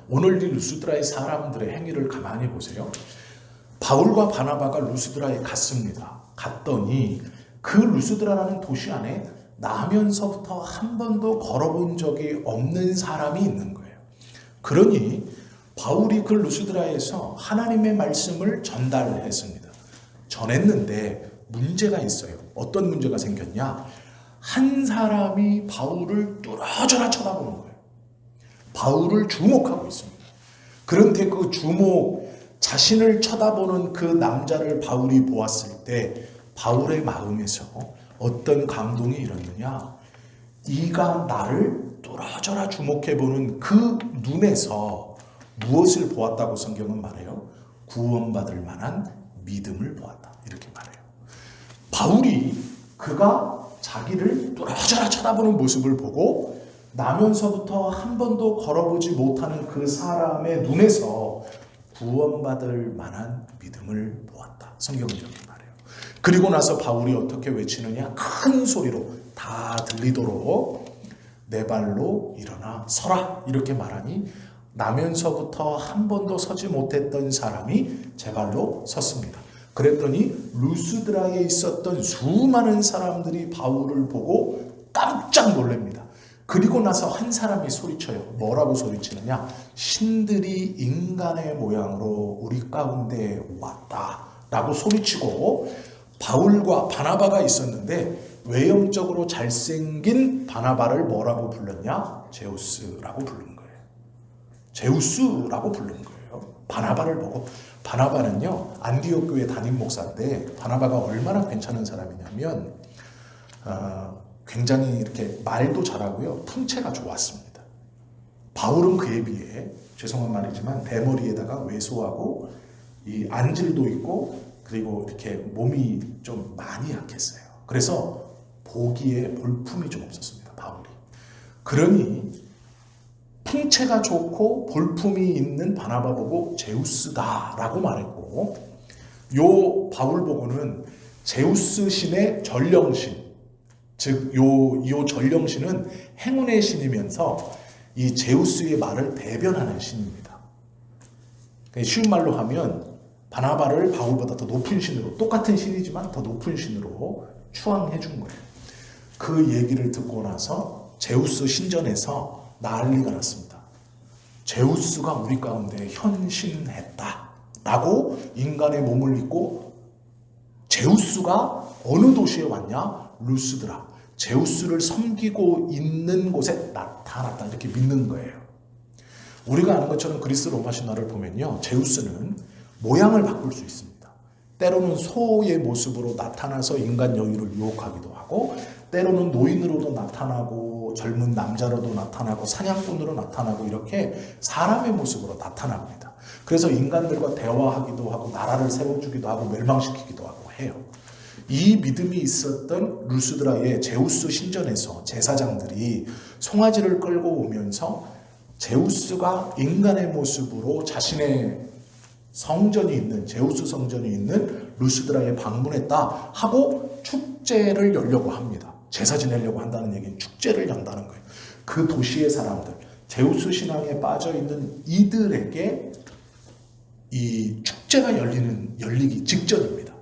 오늘 이 루스드라의 사람들의 행위를 가만히 보세요. 바울과 바나바가 루스드라에 갔습니다. 갔더니 그 루스드라라는 도시 안에 나면서부터 한 번도 걸어본 적이 없는 사람이 있는 거예요. 그러니 바울이 그 루스드라에서 하나님의 말씀을 전달했습니다. 전했는데 문제가 있어요. 어떤 문제가 생겼냐? 한 사람이 바울을 뚫어져라 쳐다보는 거예요. 바울을 주목하고 있습니다. 그런데 그 자신을 쳐다보는 그 남자를 바울이 보았을 때 바울의 마음에서 어떤 감동이 일었느냐? 이가 나를 뚫어져라 주목해보는 그 눈에서 무엇을 보았다고 성경은 말해요? 구원받을 만한 믿음을 보았다. 이렇게 말해요. 바울이 그가 자기를 뚫어져라 쳐다보는 모습을 보고 나면서부터 한 번도 걸어보지 못하는 그 사람의 눈에서 구원받을 만한 믿음을 보았다. 성경은 이렇게 말해요. 그리고 나서 바울이 어떻게 외치느냐? 큰 소리로 다 들리도록 내 발로 일어나 서라 이렇게 말하니 나면서부터 한 번도 서지 못했던 사람이 제 발로 섰습니다. 그랬더니 루스드라에 있었던 수많은 사람들이 바울을 보고 깜짝 놀랍니다. 그리고 나서 한 사람이 소리쳐요. 뭐라고 소리치느냐? 신들이 인간의 모양으로 우리 가운데 왔다 라고 소리치고, 바울과 바나바가 있었는데 외형적으로 잘생긴 바나바를 뭐라고 불렀냐? 제우스라고 부른 거예요. 제우스라고 부른 거예요. 바나바를 보고. 바나바는요, 안디옥 교회 담임 목사인데 바나바가 얼마나 괜찮은 사람이냐면 굉장히 이렇게 말도 잘하고요, 풍채가 좋았습니다. 바울은 그에 비해 죄송한 말이지만 대머리에다가 왜소하고 이 안질도 있고 그리고 이렇게 몸이 좀 많이 약했어요. 그래서 보기에 볼품이 좀 없었습니다, 바울이. 그러니 풍채가 좋고 볼품이 있는 바나바 보고 제우스다라고 말했고, 요 바울 보고는 제우스 신의 전령신, 즉 요 전령신은 행운의 신이면서 이 제우스의 말을 대변하는 신입니다. 쉬운 말로 하면 바나바를 바울보다 더 높은 신으로, 똑같은 신이지만 더 높은 신으로 추앙해 준 거예요. 그 얘기를 듣고 나서 제우스 신전에서 난리가 났습니다. 제우스가 우리 가운데 현신했다 라고 인간의 몸을 입고, 제우스가 어느 도시에 왔냐? 루스드라. 제우스를 섬기고 있는 곳에 나타났다 이렇게 믿는 거예요. 우리가 아는 것처럼 그리스 로마 신화를 보면요, 제우스는 모양을 바꿀 수 있습니다. 때로는 소의 모습으로 나타나서 인간 여인을 유혹하기도 하고, 때로는 노인으로도 나타나고 젊은 남자로도 나타나고 사냥꾼으로 나타나고 이렇게 사람의 모습으로 나타납니다. 그래서 인간들과 대화하기도 하고 나라를 세워주기도 하고 멸망시키기도 하고 해요. 이 믿음이 있었던 루스드라의 제우스 신전에서 제사장들이 송아지를 끌고 오면서 제우스가 인간의 모습으로 자신의 성전이 있는, 제우스 성전이 있는 루스드라에 방문했다 하고 축제를 열려고 합니다. 제사 지내려고 한다는 얘기는 축제를 연다는 거예요. 그 도시의 사람들, 제우스 신앙에 빠져있는 이들에게 이 축제가 열리기 직전입니다.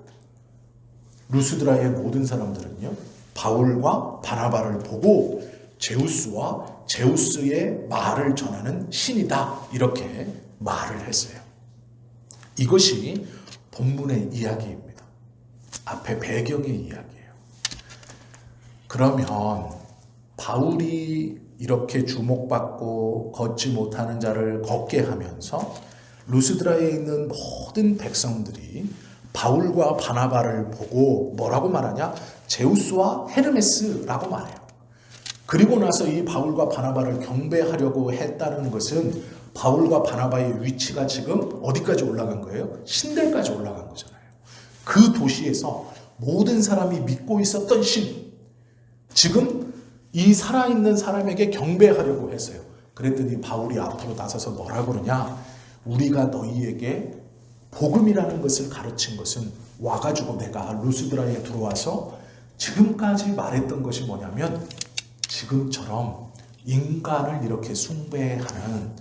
루스드라의 모든 사람들은요, 바울과 바나바를 보고 제우스와 제우스의 말을 전하는 신이다 이렇게 말을 했어요. 이것이 본문의 이야기입니다. 앞에 배경의 이야기예요. 그러면 바울이 이렇게 주목받고 걷지 못하는 자를 걷게 하면서 루스드라에 있는 모든 백성들이 바울과 바나바를 보고 뭐라고 말하냐? 제우스와 헤르메스라고 말해요. 그리고 나서 이 바울과 바나바를 경배하려고 했다는 것은 바울과 바나바의 위치가 지금 어디까지 올라간 거예요? 신들까지 올라간 거잖아요. 그 도시에서 모든 사람이 믿고 있었던 신, 지금 이 살아있는 사람에게 경배하려고 했어요. 그랬더니 바울이 앞으로 나서서 뭐라고 그러냐? 우리가 너희에게 복음이라는 것을 가르친 것은 와가지고 내가 루스드라에 들어와서 지금까지 말했던 것이 뭐냐면, 지금처럼 인간을 이렇게 숭배하는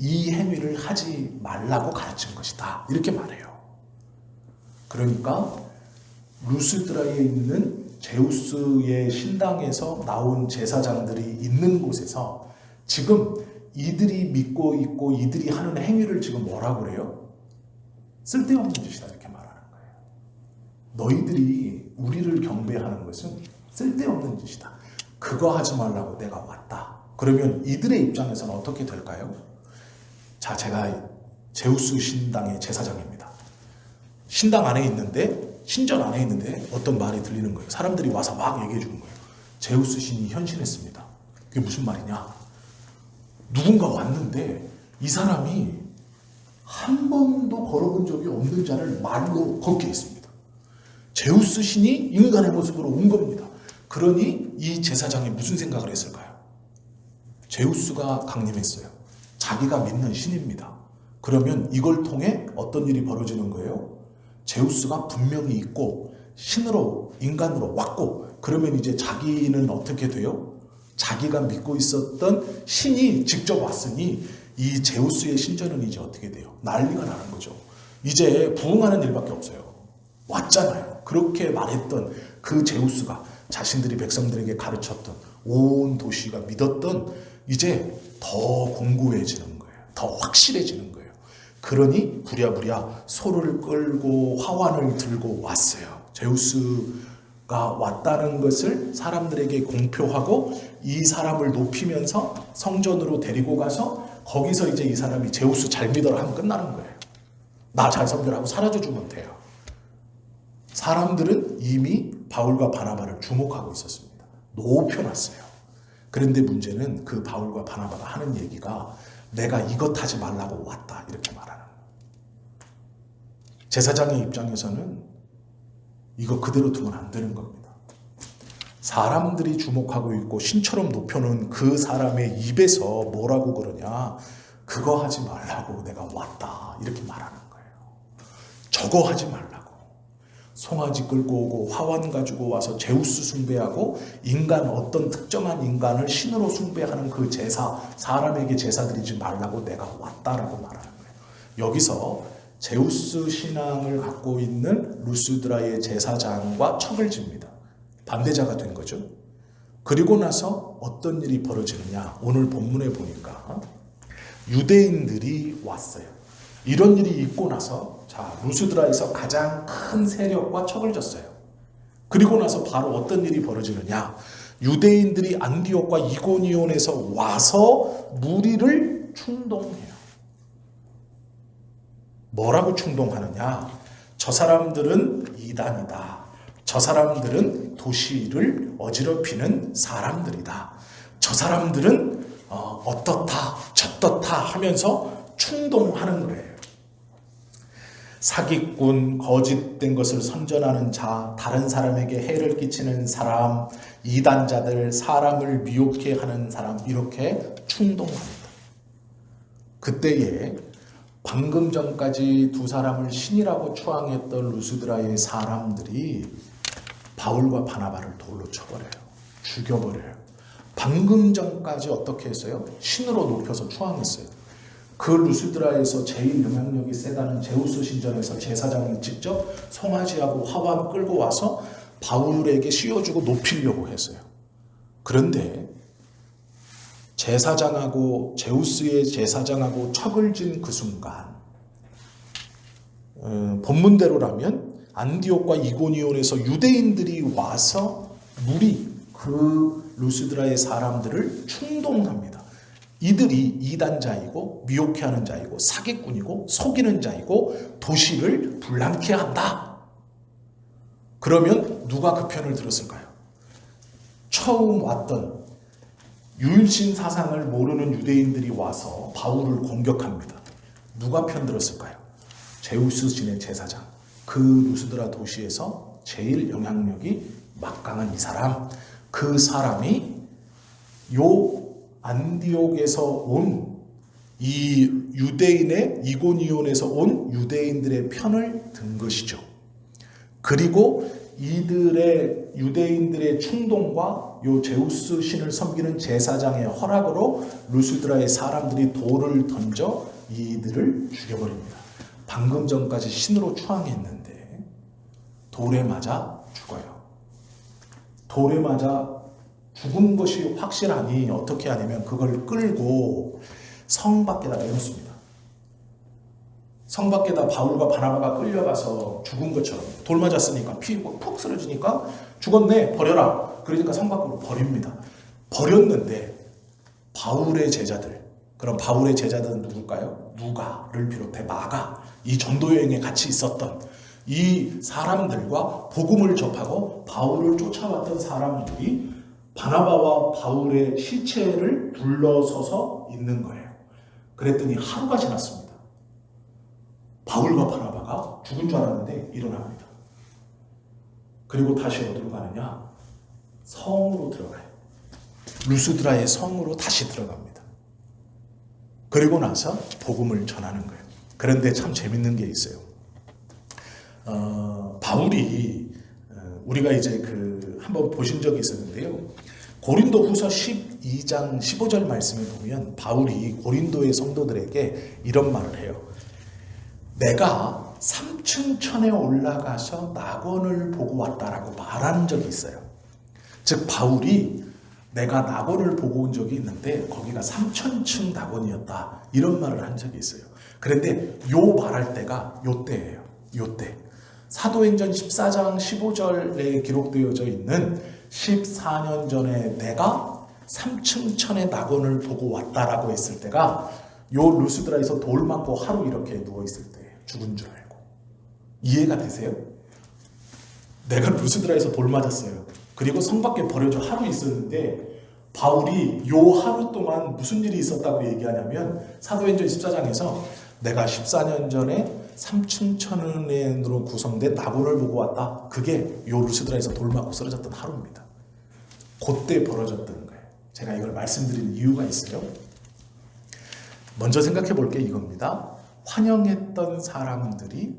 이 행위를 하지 말라고 가르친 것이다. 이렇게 말해요. 그러니까 루스드라에 있는 제우스의 신당에서 나온 제사장들이 있는 곳에서 지금 이들이 믿고 있고 이들이 하는 행위를 지금 뭐라고 그래요? 쓸데없는 짓이다 이렇게 말하는 거예요. 너희들이 우리를 경배하는 것은 쓸데없는 짓이다. 그거 하지 말라고 내가 왔다. 그러면 이들의 입장에서는 어떻게 될까요? 자, 제가 제우스 신당의 제사장입니다. 신당 안에 있는데, 신전 안에 있는데 어떤 말이 들리는 거예요. 사람들이 와서 막 얘기해 주는 거예요. 제우스 신이 현신했습니다. 그게 무슨 말이냐? 누군가 왔는데 이 사람이 한 번도 걸어본 적이 없는 자를 말로 걷게 했습니다. 제우스 신이 인간의 모습으로 온 겁니다. 그러니 이 제사장이 무슨 생각을 했을까요? 제우스가 강림했어요. 자기가 믿는 신입니다. 그러면 이걸 통해 어떤 일이 벌어지는 거예요? 제우스가 분명히 있고 신으로 인간으로 왔고 그러면 이제 자기는 어떻게 돼요? 자기가 믿고 있었던 신이 직접 왔으니 이 제우스의 신전은 이제 어떻게 돼요? 난리가 나는 거죠. 이제 부흥하는 일밖에 없어요. 왔잖아요. 그렇게 말했던 그 제우스가 자신들이 백성들에게 가르쳤던 온 도시가 믿었던 이제 더 공고해지는 거예요. 더 확실해지는 거예요. 그러니 부랴부랴 소를 끌고 화환을 들고 왔어요. 제우스가 왔다는 것을 사람들에게 공표하고 이 사람을 높이면서 성전으로 데리고 가서 거기서 이제 이 사람이 제우스 잘 믿어라 하면 끝나는 거예요. 나 잘 섬겨라고 사라져주면 돼요. 사람들은 이미 바울과 바나바를 주목하고 있었습니다. 높여놨어요. 그런데 문제는 그 바울과 바나바가 하는 얘기가 내가 이것 하지 말라고 왔다 이렇게 말하는 거예요. 제사장의 입장에서는 이거 그대로 두면 안 되는 겁니다. 사람들이 주목하고 있고 신처럼 높여놓은 그 사람의 입에서 뭐라고 그러냐? 그거 하지 말라고 내가 왔다 이렇게 말하는 거예요. 저거 하지 말라고. 송아지 끌고 오고 화환 가지고 와서 제우스 숭배하고 인간 어떤 특정한 인간을 신으로 숭배하는 그 제사, 사람에게 제사 드리지 말라고 내가 왔다라고 말하는 거예요. 여기서 제우스 신앙을 갖고 있는 루스드라의 제사장과 척을 집니다. 반대자가 된 거죠. 그리고 나서 어떤 일이 벌어지느냐? 오늘 본문에 보니까 유대인들이 왔어요. 이런 일이 있고 나서 자 루스드라에서 가장 큰 세력과 척을 졌어요. 그리고 나서 바로 어떤 일이 벌어지느냐? 유대인들이 안디옥과 이고니온에서 와서 무리를 충동해요. 뭐라고 충동하느냐? 저 사람들은 이단이다. 저 사람들은 도시를 어지럽히는 사람들이다. 저 사람들은 어떻다 저떻다 하면서 충동하는 거예요. 사기꾼, 거짓된 것을 선전하는 자, 다른 사람에게 해를 끼치는 사람, 이단자들, 사람을 미혹해 하는 사람 이렇게 충동합니다. 그때에 방금 전까지 두 사람을 신이라고 추앙했던 루스드라의 사람들이 바울과 바나바를 돌로 쳐버려요. 죽여버려요. 방금 전까지 어떻게 했어요? 신으로 높여서 추앙했어요. 그 루스드라에서 제일 영향력이 세다는 제우스 신전에서 제사장이 직접 송아지하고 화환 끌고 와서 바울에게 씌워주고 높이려고 했어요. 그런데 제사장하고 제우스의 제사장하고 척을 진 그 순간 본문대로라면 안디옥과 이고니온에서 유대인들이 와서 무리 그 루스드라의 사람들을 충동합니다. 이들이 이단자이고 미혹해 하는 자이고 사기꾼이고 속이는 자이고 도시를 불량케 한다. 그러면 누가 그 편을 들었을까요? 처음 왔던 유일신 사상을 모르는 유대인들이 와서 바울을 공격합니다. 누가 편 들었을까요? 제우스 신의 제사장. 그 루스드라 도시에서 제일 영향력이 막강한 이 사람. 그 사람이 요 안디옥에서 온 이 유대인의 이고니온에서 온 유대인들의 편을 든 것이죠. 그리고 이들의 유대인들의 충동과 요 제우스 신을 섬기는 제사장의 허락으로 루스드라의 사람들이 돌을 던져 이들을 죽여버립니다. 방금 전까지 신으로 추앙했는데 돌에 맞아 죽어요. 돌에 맞아 죽은 것이 확실하니 어떻게 하냐면 그걸 끌고 성 밖에다 내놓습니다. 성 밖에다 바울과 바나바가 끌려가서 죽은 것처럼 돌 맞았으니까 피 푹 쓰러지니까 죽었네 버려라. 그러니까 성 밖으로 버립니다. 버렸는데 바울의 제자들, 그럼 바울의 제자들은 누굴까요? 누가를 비롯해 마가, 이 전도 여행에 같이 있었던 이 사람들과 복음을 접하고 바울을 쫓아왔던 사람들이 바나바와 바울의 시체를 둘러서서 있는 거예요. 그랬더니 하루가 지났습니다. 바울과 바나바가 죽은 줄 알았는데 일어납니다. 그리고 다시 어디로 가느냐? 성으로 들어가요. 루스드라의 성으로 다시 들어갑니다. 그리고 나서 복음을 전하는 거예요. 그런데 참 재밌는 게 있어요. 바울이 우리가 이제 한번 보신 적이 있었는데요. 고린도 후서 12장 15절 말씀에 보면 바울이 고린도의 성도들에게 이런 말을 해요. 내가 3층 천에 올라가서 낙원을 보고 왔다라고 말한 적이 있어요. 즉 바울이 내가 낙원을 보고 온 적이 있는데 거기가 3000층 낙원이었다 이런 말을 한 적이 있어요. 그런데 요 말할 때가 요 때예요. 요 때. 사도행전 14장 15절에 기록되어져 있는 14년 전에 내가 3층 천의 낙원을 보고 왔다라고 했을 때가 요 루스드라에서 돌 맞고 하루 이렇게 누워있을 때 죽은 줄 알고. 이해가 되세요? 내가 루스드라에서 돌 맞았어요. 그리고 성 밖에 버려져 하루 있었는데 바울이 요 하루 동안 무슨 일이 있었다고 얘기하냐면 사도행전 14장에서 내가 14년 전에 3층 천으로 구성된 낙원을 보고 왔다. 그게 요 루스드라에서 돌 맞고 쓰러졌던 하루입니다. 그때 벌어졌던 거예요. 제가 이걸 말씀드리는 이유가 있어요. 먼저 생각해 볼 게 이겁니다. 환영했던 사람들이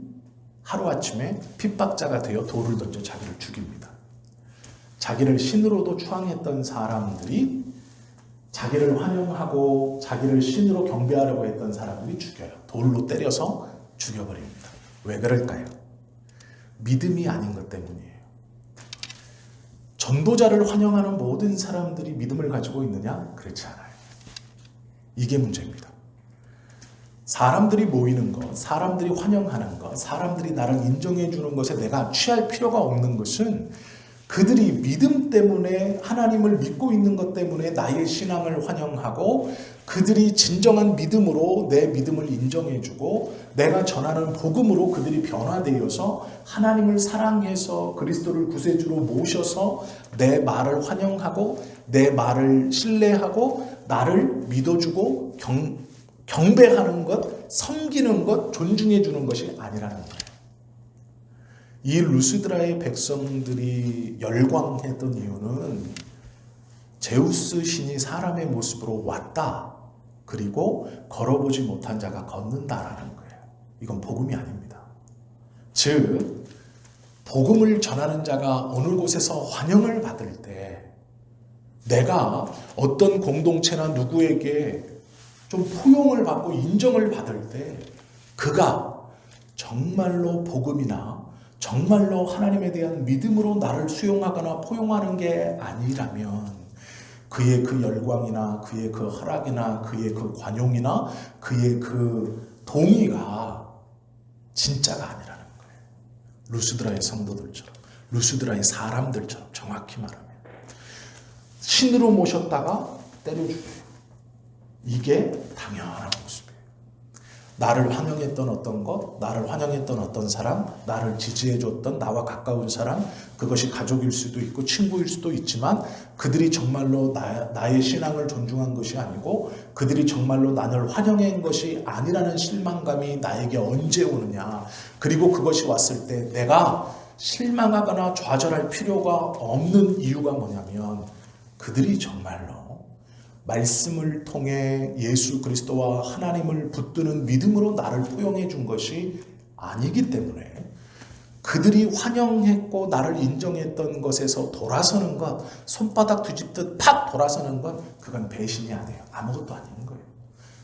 하루아침에 핍박자가 되어 돌을 던져 자기를 죽입니다. 자기를 신으로도 추앙했던 사람들이 자기를 환영하고 자기를 신으로 경배하려고 했던 사람들이 죽여요. 돌로 때려서 죽여버립니다. 왜 그럴까요? 믿음이 아닌 것 때문이에요. 전도자를 환영하는 모든 사람들이 믿음을 가지고 있느냐? 그렇지 않아요. 이게 문제입니다. 사람들이 모이는 것, 사람들이 환영하는 것, 사람들이 나를 인정해 주는 것에 내가 취할 필요가 없는 것은 그들이 믿음 때문에 하나님을 믿고 있는 것 때문에 나의 신앙을 환영하고 그들이 진정한 믿음으로 내 믿음을 인정해 주고 내가 전하는 복음으로 그들이 변화되어서 하나님을 사랑해서 그리스도를 구세주로 모셔서 내 말을 환영하고 내 말을 신뢰하고 나를 믿어주고 경배하는 것, 섬기는 것, 존중해 주는 것이 아니라는 거예요. 이 루스드라의 백성들이 열광했던 이유는 제우스 신이 사람의 모습으로 왔다. 그리고 걸어보지 못한 자가 걷는다라는 거예요. 이건 복음이 아닙니다. 즉 복음을 전하는 자가 어느 곳에서 환영을 받을 때 내가 어떤 공동체나 누구에게 좀 포용을 받고 인정을 받을 때 그가 정말로 복음이나 정말로 하나님에 대한 믿음으로 나를 수용하거나 포용하는 게 아니라면 그의 그 열광이나 그의 그 허락이나 그의 그 관용이나 그의 그 동의가 진짜가 아니라는 거예요. 루스드라의 성도들처럼, 루스드라의 사람들처럼 정확히 말하면 신으로 모셨다가 때려주세요. 이게 당연한 모습이에요. 나를 환영했던 어떤 것, 나를 환영했던 어떤 사람, 나를 지지해줬던 나와 가까운 사람, 그것이 가족일 수도 있고 친구일 수도 있지만 그들이 정말로 나의 신앙을 존중한 것이 아니고 그들이 정말로 나를 환영한 것이 아니라는 실망감이 나에게 언제 오느냐. 그리고 그것이 왔을 때 내가 실망하거나 좌절할 필요가 없는 이유가 뭐냐면 그들이 정말로 말씀을 통해 예수 그리스도와 하나님을 붙드는 믿음으로 나를 포용해 준 것이 아니기 때문에 그들이 환영했고 나를 인정했던 것에서 돌아서는 것, 손바닥 뒤집듯 팍 돌아서는 것, 그건 배신이 아니에요. 아무것도 아닌 거예요.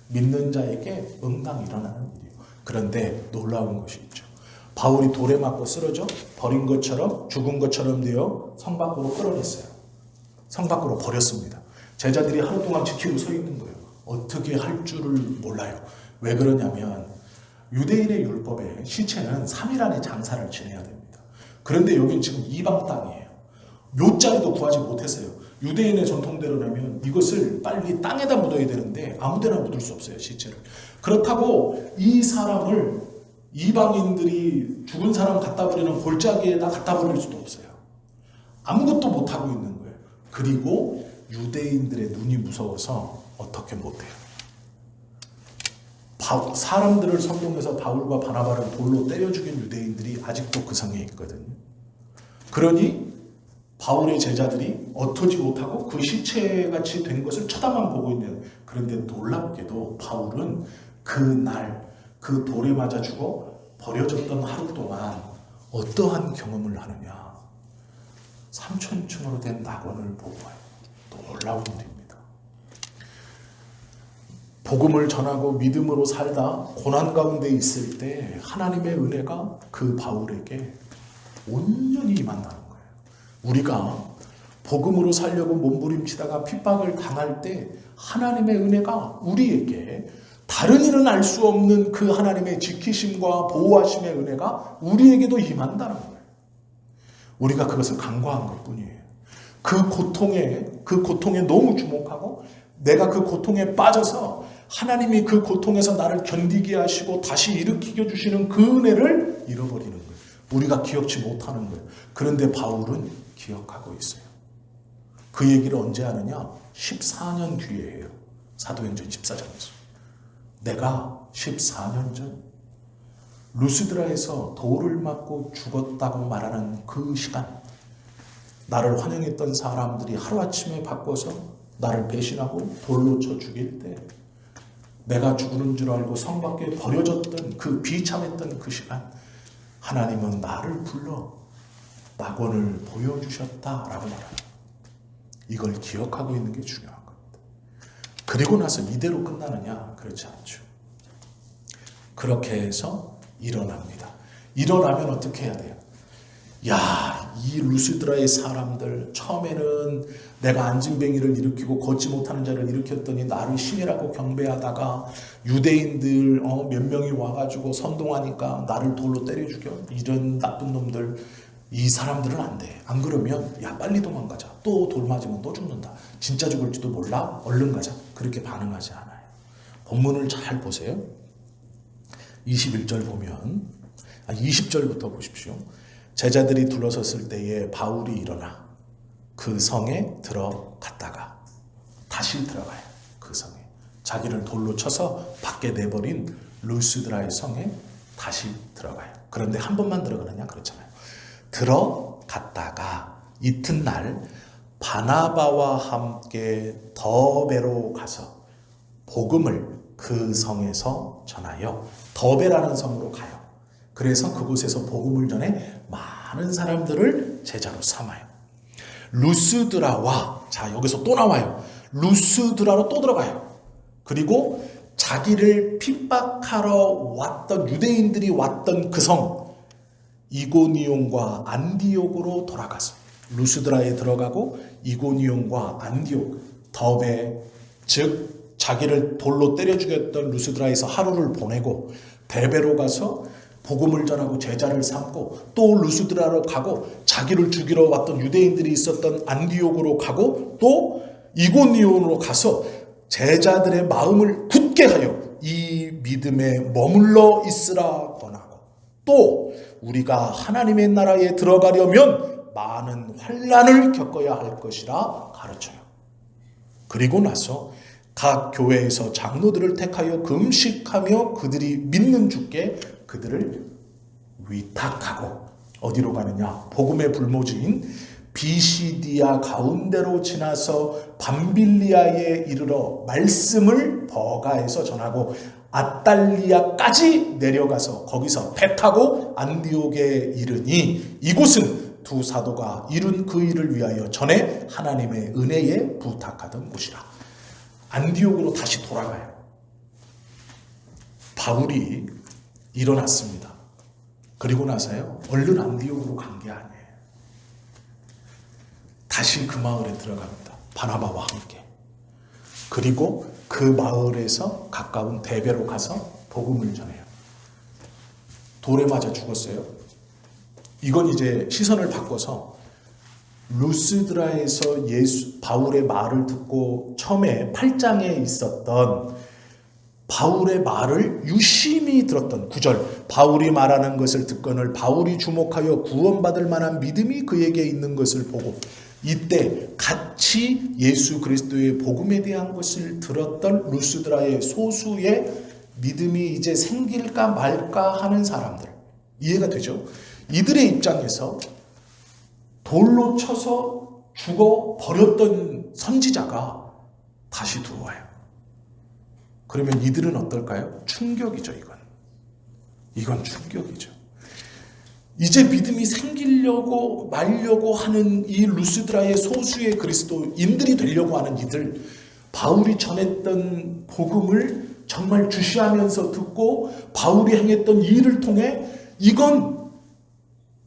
믿는 자에게 응당 일어나는 일이에요. 그런데 놀라운 것이 있죠. 바울이 돌에 맞고 쓰러져 버린 것처럼, 죽은 것처럼 되어 성 밖으로 끌어냈어요. 성 밖으로 버렸습니다. 제자들이 하루 동안 지키고 서 있는 거예요. 어떻게 할 줄을 몰라요. 왜 그러냐면 유대인의 율법에 시체는 3일 안에 장사를 지내야 됩니다. 그런데 여긴 지금 이방 땅이에요. 묘자리도 구하지 못했어요. 유대인의 전통대로라면 이것을 빨리 땅에다 묻어야 되는데 아무데나 묻을 수 없어요, 시체를. 그렇다고 이 사람을 이방인들이 죽은 사람 갖다 버리는 골짜기에다 갖다 버릴 수도 없어요. 아무것도 못하고 있는 거예요. 그리고 유대인들의 눈이 무서워서 어떻게 못해요. 사람들을 선동해서 바울과 바나바를 돌로 때려 죽인 유대인들이 아직도 그 성에 있거든요. 그러니 바울의 제자들이 어떠지 못하고 그 시체같이 된 것을 쳐다만 보고 있는. 그런데 놀랍게도 바울은 그날 그 돌에 맞아 죽어 버려졌던 하루 동안 어떠한 경험을 하느냐. 3,000층으로 된 낙원을 보고 와요. 놀라운 일입니다. 복음을 전하고 믿음으로 살다 고난 가운데 있을 때 하나님의 은혜가 그 바울에게 온전히 임한다는 거예요. 우리가 복음으로 살려고 몸부림치다가 핍박을 당할 때 하나님의 은혜가 우리에게 다른 이는 알 수 없는 그 하나님의 지키심과 보호하심의 은혜가 우리에게도 임한다는 거예요. 우리가 그것을 간과한 것뿐이에요. 그 고통에 너무 주목하고 내가 그 고통에 빠져서 하나님이 그 고통에서 나를 견디게 하시고 다시 일으키게 주시는 그 은혜를 잃어버리는 거예요. 우리가 기억치 못하는 거예요. 그런데 바울은 기억하고 있어요. 그 얘기를 언제 하느냐? 14년 뒤에 해요. 사도행전 14장에서. 내가 14년 전 루스드라에서 돌을 맞고 죽었다고 말하는 그 시간, 나를 환영했던 사람들이 하루아침에 바꿔서 나를 배신하고 돌로 쳐 죽일 때 내가 죽는 줄 알고 성 밖에 버려졌던 그 비참했던 그 시간, 하나님은 나를 불러 낙원을 보여주셨다라고 말합니다. 이걸 기억하고 있는 게 중요한 겁니다. 그리고 나서 이대로 끝나느냐? 그렇지 않죠. 그렇게 해서 일어납니다. 일어나면 어떻게 해야 돼요? 야, 이 루스드라의 사람들, 처음에는 내가 안진뱅이를 일으키고 걷지 못하는 자를 일으켰더니 나를 신이라고 경배하다가 유대인들 몇 명이 와가지고 선동하니까 나를 돌로 때려 죽여. 이런 나쁜 놈들, 이 사람들은 안 돼. 안 그러면 야, 빨리 도망가자. 또 돌 맞으면 또 죽는다. 진짜 죽을지도 몰라. 얼른 가자. 그렇게 반응하지 않아요. 본문을 잘 보세요. 21절 보면 20절부터 보십시오. 제자들이 둘러섰을 때에 바울이 일어나 그 성에 들어갔다가 다시 들어가요. 그 성에. 자기를 돌로 쳐서 밖에 내버린 루스드라의 성에 다시 들어가요. 그런데 한 번만 들어가느냐? 그렇잖아요. 들어갔다가 이튿날 바나바와 함께 더베로 가서 복음을 그 성에서 전하여 더베라는 성으로 가요. 그래서 그곳에서 복음을 전해 많은 사람들을 제자로 삼아요. 루스드라와, 자 여기서 또 나와요. 루스드라로 또 들어가요. 그리고 자기를 핍박하러 왔던 유대인들이 왔던 그 성 이고니온과 안디옥으로 돌아가서 루스드라에 들어가고 이고니온과 안디옥, 더베, 즉 자기를 돌로 때려 죽였던 루스드라에서 하루를 보내고 데베로 가서 복음을 전하고 제자를 삼고 또 루스드라로 가고 자기를 죽이러 왔던 유대인들이 있었던 안디옥으로 가고 또 이고니온으로 가서 제자들의 마음을 굳게 하여 이 믿음에 머물러 있으라 권하고 또 우리가 하나님의 나라에 들어가려면 많은 환난을 겪어야 할 것이라 가르쳐요. 그리고 나서 각 교회에서 장로들을 택하여 금식하며 그들이 믿는 주께 그들을 위탁하고 어디로 가느냐? 복음의 불모지인 비시디아 가운데로 지나서 밤빌리아에 이르러 말씀을 버가에서 전하고 아탈리아까지 내려가서 거기서 배 타고 안디옥에 이르니 이곳은 두 사도가 이룬 그 일을 위하여 전에 하나님의 은혜에 부탁하던 곳이라. 안디옥으로 다시 돌아가요. 바울이 일어났습니다. 그리고 나서요, 얼른 안디옥으로 간 게 아니에요. 다시 그 마을에 들어갑니다. 바나바와 함께. 그리고 그 마을에서 가까운 데베로 가서 복음을 전해요. 돌에 맞아 죽었어요. 이건 이제 시선을 바꿔서 루스드라에서 바울의 말을 듣고 처음에 8장에 있었던 바울의 말을 유심히 들었던 9절, 바울이 말하는 것을 듣거늘 바울이 주목하여 구원받을 만한 믿음이 그에게 있는 것을 보고, 이때 같이 예수 그리스도의 복음에 대한 것을 들었던 루스드라의 소수의 믿음이 이제 생길까 말까 하는 사람들, 이해가 되죠? 이들의 입장에서 돌로 쳐서 죽어 버렸던 선지자가 다시 들어와요. 그러면 이들은 어떨까요? 충격이죠. 이건 충격이죠. 이제 믿음이 생기려고 말려고 하는 이 루스드라의 소수의 그리스도인들이 되려고 하는 이들, 바울이 전했던 복음을 정말 주시하면서 듣고 바울이 행했던 이 일을 통해 이건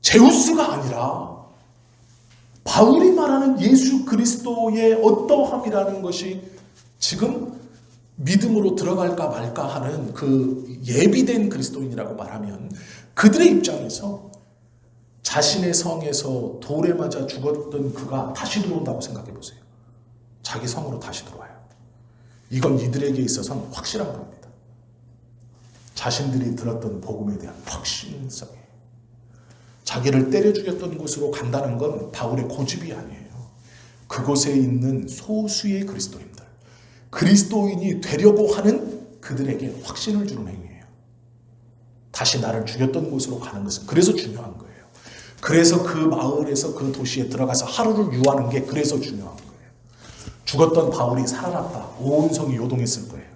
제우스가 아니라 바울이 말하는 예수 그리스도의 어떠함이라는 것이 지금 믿음으로 들어갈까 말까 하는 그 예비된 그리스도인이라고 말하면, 그들의 입장에서 자신의 성에서 돌에 맞아 죽었던 그가 다시 들어온다고 생각해 보세요. 자기 성으로 다시 들어와요. 이건 이들에게 있어서는 확실한 겁니다. 자신들이 들었던 복음에 대한 확신성이에요. 자기를 때려 죽였던 곳으로 간다는 건 바울의 고집이 아니에요. 그곳에 있는 소수의 그리스도인들, 그리스도인이 되려고 하는 그들에게 확신을 주는 행위예요. 다시 나를 죽였던 곳으로 가는 것은 그래서 중요한 거예요. 그래서 그 마을에서 그 도시에 들어가서 하루를 유하는 게 그래서 중요한 거예요. 죽었던 바울이 살아났다. 온 성이 요동했을 거예요.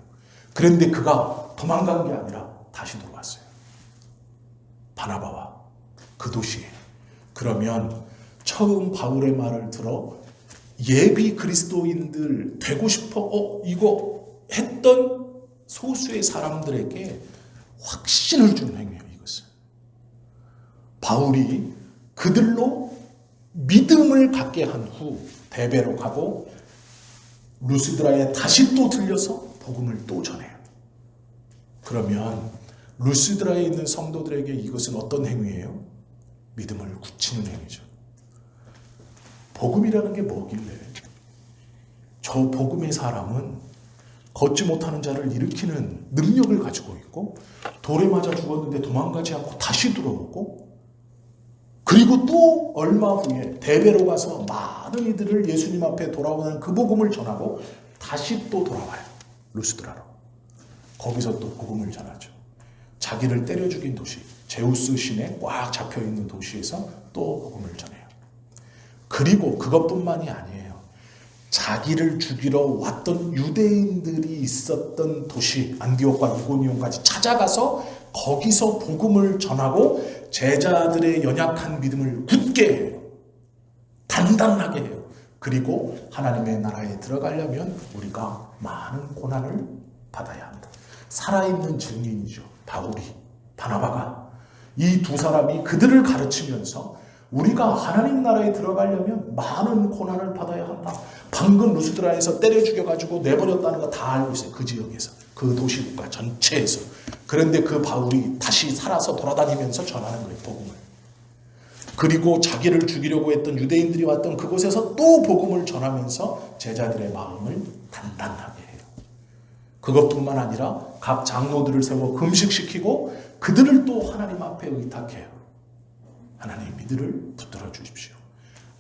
그런데 그가 도망간 게 아니라 다시 들어왔어요. 바나바와 그 도시에. 그러면 처음 바울의 말을 들어 예비 그리스도인들 되고 싶어 이거 했던 소수의 사람들에게 확신을 주는 행위예요. 이것은 바울이 그들로 믿음을 갖게 한 후 데베로 가고 루스드라에 다시 또 들려서 복음을 또 전해요. 그러면 루스드라에 있는 성도들에게 이것은 어떤 행위예요? 믿음을 굳히는 행위죠. 복음이라는 게 뭐길래 저 복음의 사람은 걷지 못하는 자를 일으키는 능력을 가지고 있고, 돌에 맞아 죽었는데 도망가지 않고 다시 들어오고, 그리고 또 얼마 후에 데베로 가서 많은 이들을 예수님 앞에 돌아오는 그 복음을 전하고 다시 또 돌아와요. 루스드라로. 거기서 또 복음을 전하죠. 자기를 때려 죽인 도시, 제우스 신에 꽉 잡혀있는 도시에서 또 복음을 전해요. 그리고 그것뿐만이 아니에요. 자기를 죽이러 왔던 유대인들이 있었던 도시 안디옥과 이고니온까지 찾아가서 거기서 복음을 전하고 제자들의 연약한 믿음을 굳게 해요. 단단하게 해요. 그리고 하나님의 나라에 들어가려면 우리가 많은 고난을 받아야 한다. 살아있는 증인이죠. 바울이, 바나바가. 이 두 사람이 그들을 가르치면서 우리가 하나님 나라에 들어가려면 많은 고난을 받아야 한다. 방금 루스드라에서 때려 죽여가지고 내버렸다는 거 다 알고 있어요. 그 지역에서, 그 도시국가 전체에서. 그런데 그 바울이 다시 살아서 돌아다니면서 전하는 거예요. 복음을. 그리고 자기를 죽이려고 했던 유대인들이 왔던 그곳에서 또 복음을 전하면서 제자들의 마음을 단단하게 해요. 그것뿐만 아니라 각 장로들을 세워 금식시키고 그들을 또 하나님 앞에 의탁해요. 하나님 이들을 붙들어 주십시오.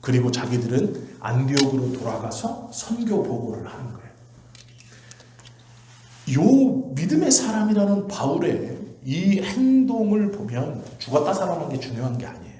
그리고 자기들은 안디옥으로 돌아가서 선교 보고를 하는 거예요. 요 믿음의 사람이라는 바울의 이 행동을 보면 죽었다 살아난 게 중요한 게 아니에요.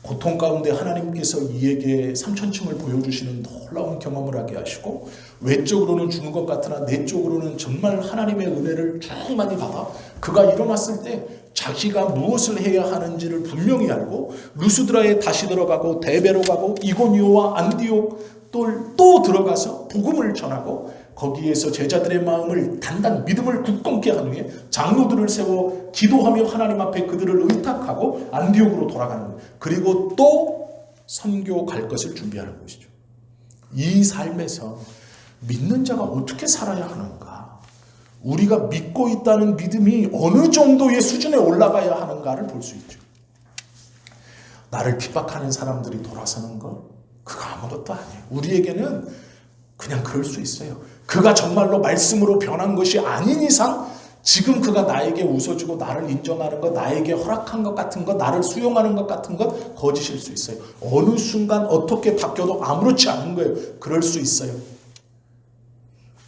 고통 가운데 하나님께서 이에게 3,000층을 보여주시는 놀라운 경험을 하게 하시고, 외적으로는 주는 것 같으나 내적으로는 정말 하나님의 은혜를 충만히 받아 그가 일어났을 때 자기가 무엇을 해야 하는지를 분명히 알고 루스드라에 다시 들어가고 데베로 가고 이고니오와 안디옥 또 들어가서 복음을 전하고, 거기에서 제자들의 마음을 단단 믿음을 굳건케 한 후에 장로들을 세워 기도하며 하나님 앞에 그들을 의탁하고 안디옥으로 돌아가는 거예요. 그리고 또 선교 갈 것을 준비하는 것이죠. 이 삶에서 믿는 자가 어떻게 살아야 하는가, 우리가 믿고 있다는 믿음이 어느 정도의 수준에 올라가야 하는가를 볼 수 있죠. 나를 핍박하는 사람들이 돌아서는 것, 그거 아무것도 아니에요. 우리에게는 그냥 그럴 수 있어요. 그가 정말로 말씀으로 변한 것이 아닌 이상 지금 그가 나에게 웃어주고 나를 인정하는 것, 나에게 허락한 것 같은 것, 나를 수용하는 것 같은 것 거짓일 수 있어요. 어느 순간 어떻게 바뀌어도 아무렇지 않은 거예요. 그럴 수 있어요.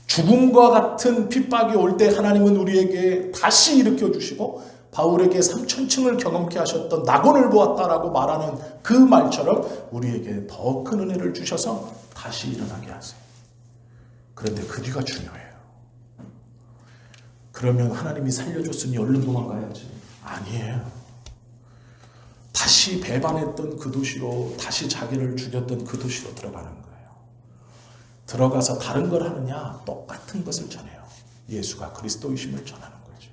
죽음과 같은 핍박이 올 때 하나님은 우리에게 다시 일으켜주시고, 바울에게 3,000층을 경험케 하셨던 낙원을 보았다라고 말하는 그 말처럼 우리에게 더 큰 은혜를 주셔서 다시 일어나게 하세요. 그런데 그 뒤가 중요해요. 그러면 하나님이 살려줬으니 얼른 도망가야지. 아니에요. 다시 배반했던 그 도시로, 다시 자기를 죽였던 그 도시로 들어가는 거예요. 들어가서 다른 걸 하느냐? 똑같은 것을 전해요. 예수가 그리스도이심을 전하는 거죠.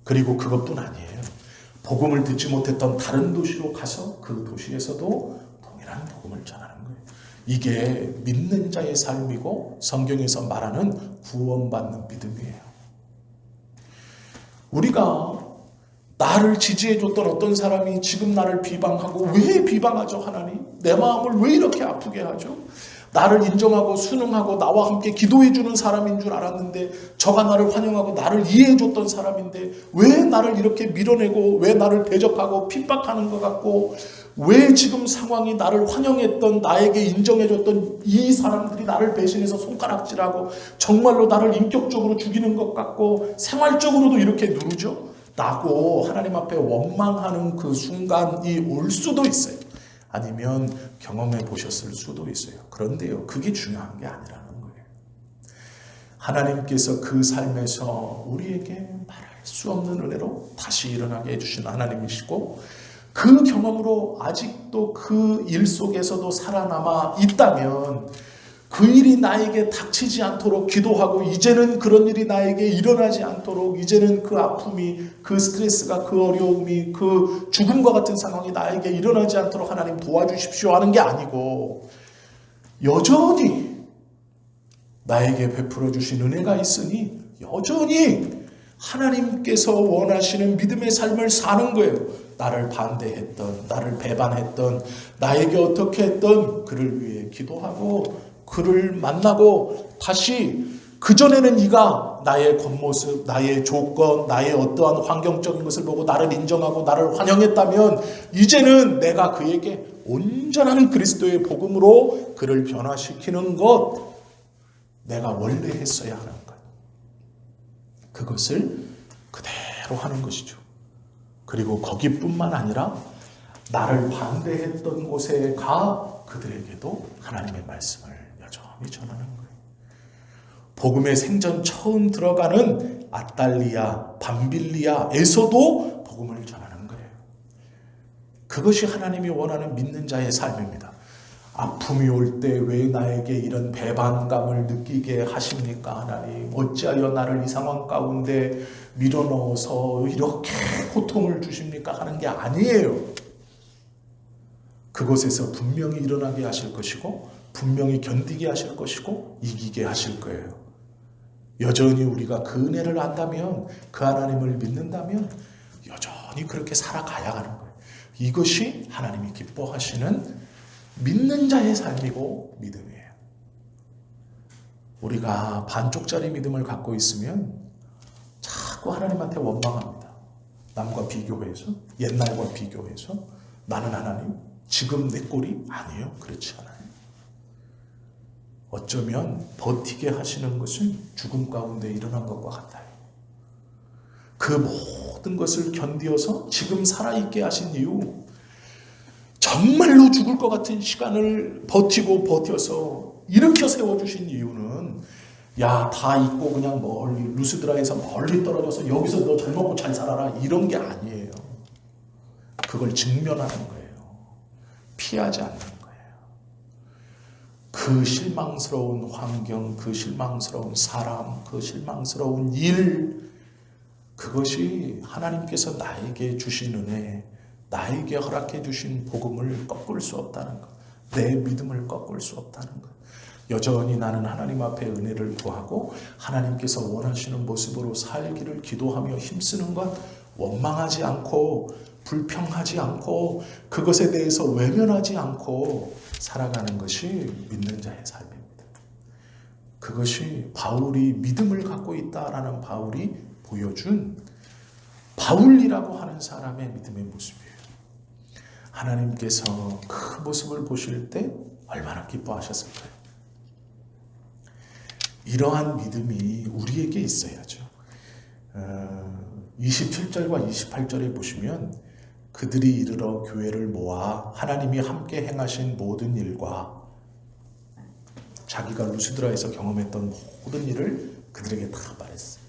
그리고 그것뿐 아니에요. 복음을 듣지 못했던 다른 도시로 가서 그 도시에서도 동일한 복음을 전하는 거예요. 이게 믿는 자의 삶이고 성경에서 말하는 구원받는 믿음이에요. 우리가 나를 지지해줬던 어떤 사람이 지금 나를 비방하고, 왜 비방하죠 하나님? 내 마음을 왜 이렇게 아프게 하죠? 나를 인정하고 순응하고 나와 함께 기도해주는 사람인 줄 알았는데, 저가 나를 환영하고 나를 이해해줬던 사람인데 왜 나를 이렇게 밀어내고, 왜 나를 대적하고 핍박하는 것 같고, 왜 지금 상황이 나를 환영했던, 나에게 인정해줬던 이 사람들이 나를 배신해서 손가락질하고 정말로 나를 인격적으로 죽이는 것 같고 생활적으로도 이렇게 누르죠? 라고 하나님 앞에 원망하는 그 순간이 올 수도 있어요. 아니면 경험해 보셨을 수도 있어요. 그런데요, 그게 중요한 게 아니라는 거예요. 하나님께서 그 삶에서 우리에게 말할 수 없는 은혜로 다시 일어나게 해주신 하나님이시고, 그 경험으로 아직도 그 일 속에서도 살아남아 있다면 그 일이 나에게 닥치지 않도록 기도하고, 이제는 그런 일이 나에게 일어나지 않도록, 이제는 그 아픔이, 그 스트레스가, 그 어려움이, 그 죽음과 같은 상황이 나에게 일어나지 않도록 하나님 도와주십시오 하는 게 아니고, 여전히 나에게 베풀어 주신 은혜가 있으니 여전히 하나님께서 원하시는 믿음의 삶을 사는 거예요. 나를 반대했던, 나를 배반했던, 나에게 어떻게 했던 그를 위해 기도하고 그를 만나고, 다시 그전에는 네가 나의 겉모습, 나의 조건, 나의 어떠한 환경적인 것을 보고 나를 인정하고 나를 환영했다면, 이제는 내가 그에게 온전한 그리스도의 복음으로 그를 변화시키는 것, 내가 원래 했어야 하는 것, 그것을 그대로 하는 것이죠. 그리고 거기뿐만 아니라 나를 반대했던 곳에 가 그들에게도 하나님의 말씀을 여전히 전하는 거예요. 복음의 생전 처음 들어가는 아탈리아, 밤빌리아에서도 복음을 전하는 거예요. 그것이 하나님이 원하는 믿는 자의 삶입니다. 아픔이 올 때 왜 나에게 이런 배반감을 느끼게 하십니까 하나님? 어찌하여 나를 이 상황 가운데 밀어넣어서 이렇게 고통을 주십니까 하는 게 아니에요. 그곳에서 분명히 일어나게 하실 것이고, 분명히 견디게 하실 것이고, 이기게 하실 거예요. 여전히 우리가 그 은혜를 안다면, 그 하나님을 믿는다면 여전히 그렇게 살아가야 하는 거예요. 이것이 하나님이 기뻐하시는 믿는 자의 삶이고 믿음이에요. 우리가 반쪽짜리 믿음을 갖고 있으면 자꾸 하나님한테 원망합니다. 남과 비교해서, 옛날과 비교해서 나는 하나님 지금 내 꼴이 아니에요. 그렇지 않아요. 어쩌면 버티게 하시는 것은 죽음 가운데 일어난 것과 같아요. 그 모든 것을 견디어서 지금 살아있게 하신 이유, 정말로 죽을 것 같은 시간을 버텨서 일으켜 세워주신 이유는 야, 다 잊고 그냥 멀리 루스드라에서 멀리 떨어져서 여기서 너 잘 먹고 잘 살아라 이런 게 아니에요. 그걸 직면하는 거예요. 피하지 않는 거예요. 그 실망스러운 환경, 그 실망스러운 사람, 그 실망스러운 일, 그것이 하나님께서 나에게 주신 은혜, 나에게 허락해 주신 복음을 꺾을 수 없다는 것, 내 믿음을 꺾을 수 없다는 것. 여전히 나는 하나님 앞에 은혜를 구하고 하나님께서 원하시는 모습으로 살기를 기도하며 힘쓰는 것, 원망하지 않고 불평하지 않고 그것에 대해서 외면하지 않고 살아가는 것이 믿는 자의 삶입니다. 그것이 바울이 믿음을 갖고 있다라는 바울이 보여준 바울이라고 하는 사람의 믿음의 모습이에요. 하나님께서 그 모습을 보실 때 얼마나 기뻐하셨을까요? 이러한 믿음이 우리에게 있어야죠. 27절과 28절에 보시면 그들이 이르러 교회를 모아 하나님이 함께 행하신 모든 일과 자기가 루스드라에서 경험했던 모든 일을 그들에게 다 말했어요.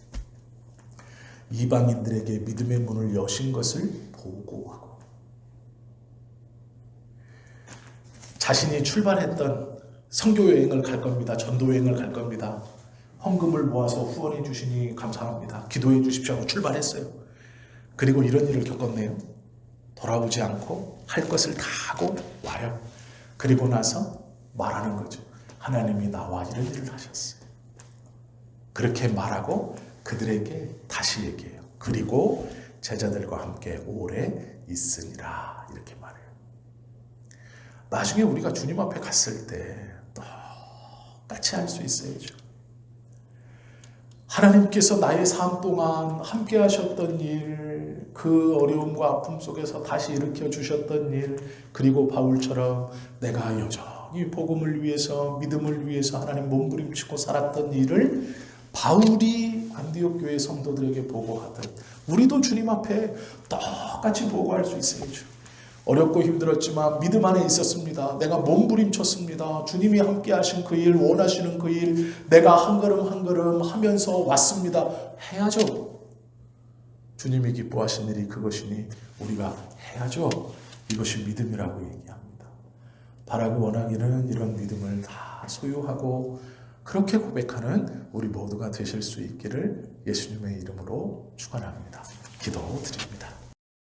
이방인들에게 믿음의 문을 여신 것을 보고하고 자신이 출발했던 선교 여행을 갈 겁니다. 전도 여행을 갈 겁니다. 헌금을 모아서 후원해 주시니 감사합니다. 기도해 주십시오 하고 출발했어요. 그리고 이런 일을 겪었네요. 돌아오지 않고 할 것을 다 하고 와요. 그리고 나서 말하는 거죠. 하나님이 나와 이런 일을 하셨어요. 그렇게 말하고 그들에게 다시 얘기해요. 그리고 제자들과 함께 오래 있으니라 이렇게 말해요. 나중에 우리가 주님 앞에 갔을 때 똑같이 할 수 있어야죠. 하나님께서 나의 삶 동안 함께 하셨던 일, 그 어려움과 아픔 속에서 다시 일으켜 주셨던 일, 그리고 바울처럼 내가 여전히 복음을 위해서 믿음을 위해서 하나님 몸부림치고 살았던 일을 바울이 안디옥 교회 성도들에게 보고하듯 우리도 주님 앞에 똑같이 보고할 수 있어야죠. 어렵고 힘들었지만 믿음 안에 있었습니다. 내가 몸부림쳤습니다. 주님이 함께 하신 그 일, 원하시는 그 일, 내가 한 걸음 한 걸음 하면서 왔습니다. 해야죠. 주님이 기뻐하신 일이 그것이니 우리가 해야죠. 이것이 믿음이라고 얘기합니다. 바라고 원하기는 이런 믿음을 다 소유하고 그렇게 고백하는 우리 모두가 되실 수 있기를 예수님의 이름으로 축원합니다. 기도드립니다.